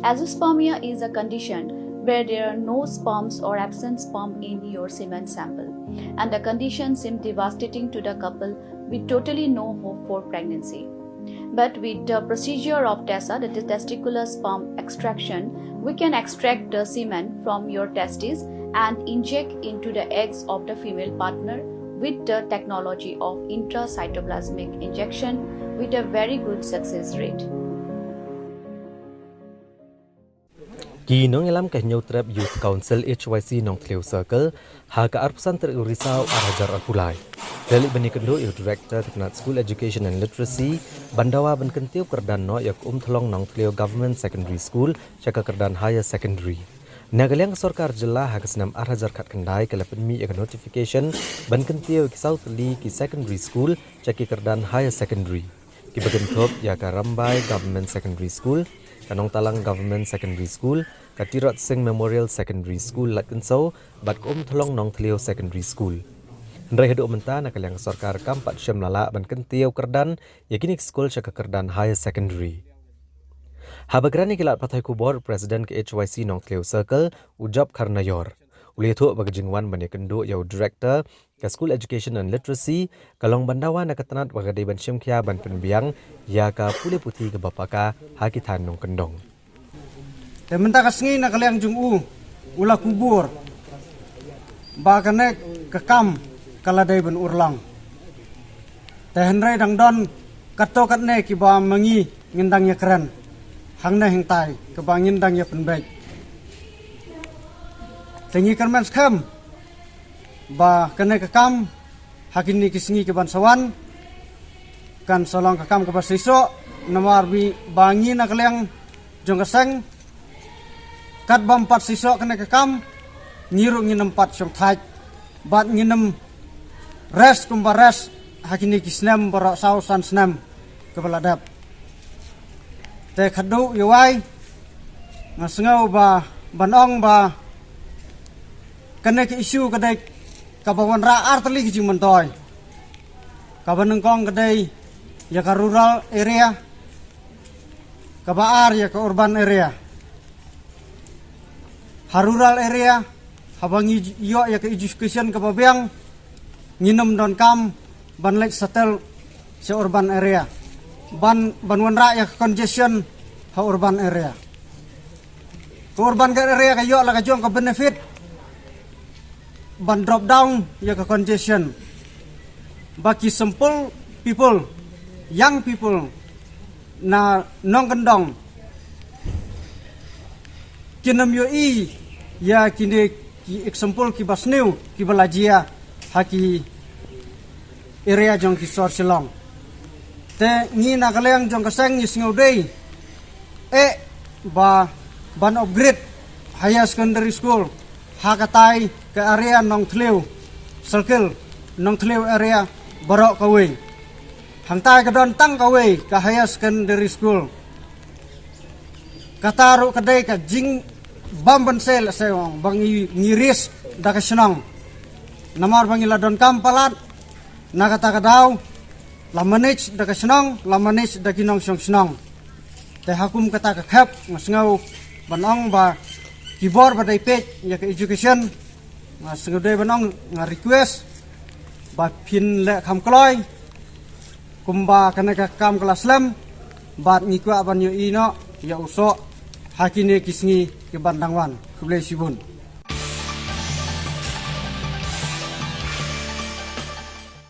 Azoospermia is a condition where there are no sperms or absent sperm in your semen sample, and the condition seems devastating to the couple with totally no hope for pregnancy. But with the procedure of TESA, that is testicular sperm extraction, we can extract the semen from your testes and inject into the eggs of the female partner with the technology of intracytoplasmic injection with a very good success rate. Ki nong elam ke Nyutrap Youth Council HYC nong Tleu Circle ha ka arpusan terurisau arajar arpulai. Delik bani kendo eu Director Teknat School Education and Literacy Bandawa ban kentiu kerdan no yak thlong nong Tleu Government Secondary School chaka kerdan Higher Secondary. Nagaliang sorkar jela ha kesnam arajar khat kendai ke lepen mi ek notification ban kentiu ki South Lee ki Secondary School chaki kerdan Higher Secondary. Ki bagen thop ya ka Rambai Government Secondary School Kanong Talang Government Secondary School, Katirot Singh Memorial Secondary School Latkenso, bat thlong nong Tleu Secondary School. Hendrai hidup menta nakaliang sorkar kampat syam lala ban kentiau kerdan yakinik school syaka kerdan Higher Secondary. Habagrani kilat patai kubor Presiden ke HYC nong Tleu Circle Ujab Karnayor. Ulithu bagajingwan bani kendo yau Director ke School Education and Literacy kalong bandawa nakatanat bagadai ban syamkia ban penbiang ya ka pule putih ke bapaka hakitan nong kendong. Tementa kasngi nakaliang jungu ula kubur bakanek kekam kaladai ban urlang. Tehenrai dangdon kato katne kiba mangi ngindangnya keren hangna hengtai keba ngindangnya penbaik. Tengi kerman skam ba kene kekam hakini kisngi ke bansawan kan solong kekam ke basiso namar bi bangi nakaliang jongkaseng kat bampat siso kene kekam ngiru nginem pat syom thaj bat nginem res kumba res hakini kisnem barak sausan snem ke baladap te khadu yawai ngasngau ba banong ba kene ke isu kadai kabawan ra arteli kijing mentoy kabanengkong kadai ya ka rural area kabaar ya ka urban area rural area habangi yo ya ka education kababiang nginem don kam ban lek settle se urban area banwan ra ya congestion ha urban area ka urban area ka yo la ka jong ka benefit ban drop down ya ke congestion bagi simple people young people na nong kendong kinam yo I ya kini ki example ki basneu ki balajia haki area jong ki sor silong te ni na kaleng jong kaseng ni singudei ba ban upgrade higher secondary school hakatai ke area nong Tleu circle nong Tleu area barok kawe hangtai ke don tang kawe ke higher secondary school kataru kadai ka jing bamban sel sewang bangi ngiris da ka senang namar bangi la don kampalat na kata kadau la manage da ka senang la manage da kinong senang te hakum kata ka khap ngasngau banong ba kibor badai page ya ke education sengudai banong nga request ba pin le kham kloi kumba kana ka kam kelas lam bat ngikwa ban yo ino ya uso hakine kisngi ke bandangwan kublai sibun